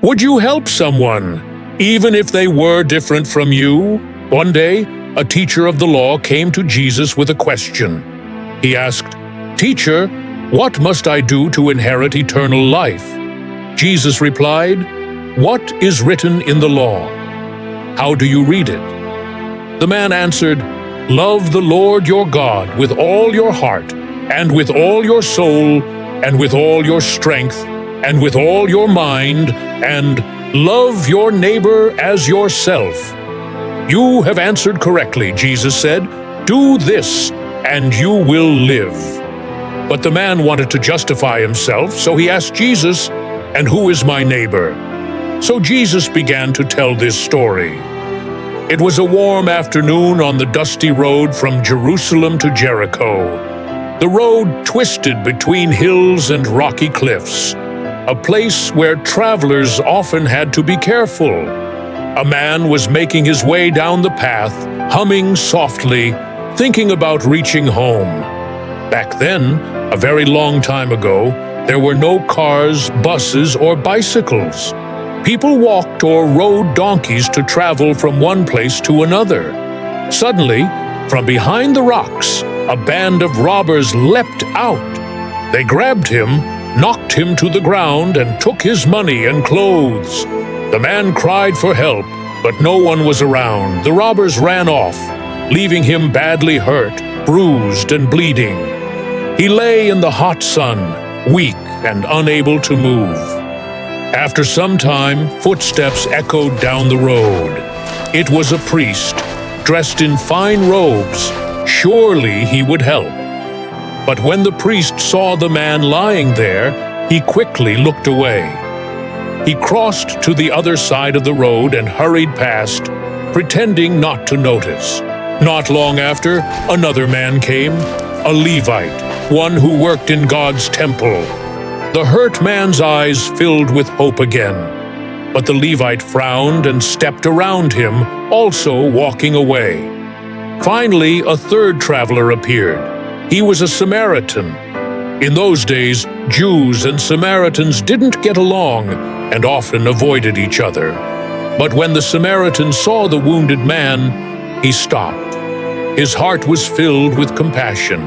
Would you help someone, even if they were different from you? One day, a teacher of the law came to Jesus with a question. He asked, "Teacher, what must I do to inherit eternal life?" Jesus replied, "What is written in the law? How do you read it?" The man answered, "Love the Lord your God with all your heart, and with all your soul, and with all your strength, and with all your mind, and love your neighbor as yourself." "You have answered correctly," Jesus said. "Do this, and you will live." But the man wanted to justify himself, so he asked Jesus, "And who is my neighbor?" So Jesus began to tell this story. It was a warm afternoon on the dusty road from Jerusalem to Jericho. The road twisted between hills and rocky cliffs, a place where travelers often had to be careful. A man was making his way down the path, humming softly, thinking about reaching home. Back then, a very long time ago, there were no cars, buses, or bicycles. People walked or rode donkeys to travel from one place to another. Suddenly, from behind the rocks, a band of robbers leapt out. They grabbed him, knocked him to the ground, and took his money and clothes. The man cried for help, but no one was around. The robbers ran off, leaving him badly hurt, bruised and bleeding. He lay in the hot sun, weak and unable to move. After some time, footsteps echoed down the road. It was a priest, dressed in fine robes. Surely he would help. But when the priest saw the man lying there, he quickly looked away. He crossed to the other side of the road and hurried past, pretending not to notice. Not long after, another man came, a Levite, one who worked in God's temple. The hurt man's eyes filled with hope again. But the Levite frowned and stepped around him, also walking away. Finally, a third traveler appeared. He was a Samaritan. In those days, Jews and Samaritans didn't get along and often avoided each other. But when the Samaritan saw the wounded man, he stopped. His heart was filled with compassion.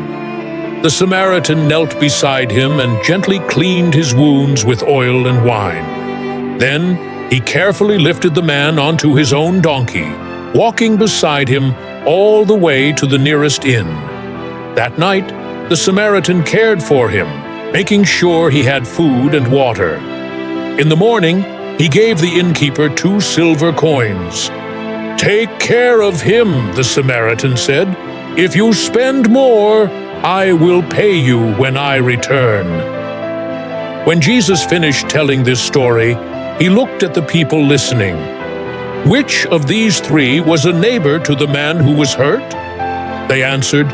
The Samaritan knelt beside him and gently cleaned his wounds with oil and wine. Then he carefully lifted the man onto his own donkey, walking beside him all the way to the nearest inn. That night, the Samaritan cared for him, making sure he had food and water. In the morning, he gave the innkeeper 2 silver coins. "Take care of him," the Samaritan said. "If you spend more, I will pay you when I return." When Jesus finished telling this story, he looked at the people listening. Which of these 3 was a neighbor to the man who was hurt? They answered,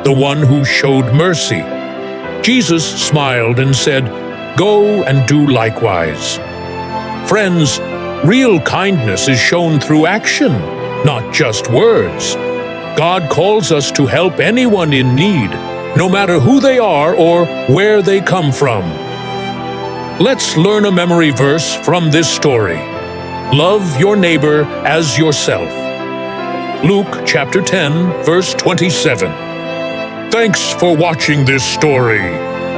"The one who showed mercy." Jesus smiled and said, "Go and do likewise." Friends, real kindness is shown through action, not just words. God calls us to help anyone in need, no matter who they are or where they come from. Let's learn a memory verse from this story. Love your neighbor as yourself. Luke chapter 10, verse 27. Thanks for watching this story.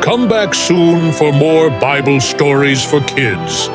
Come back soon for more Bible stories for kids.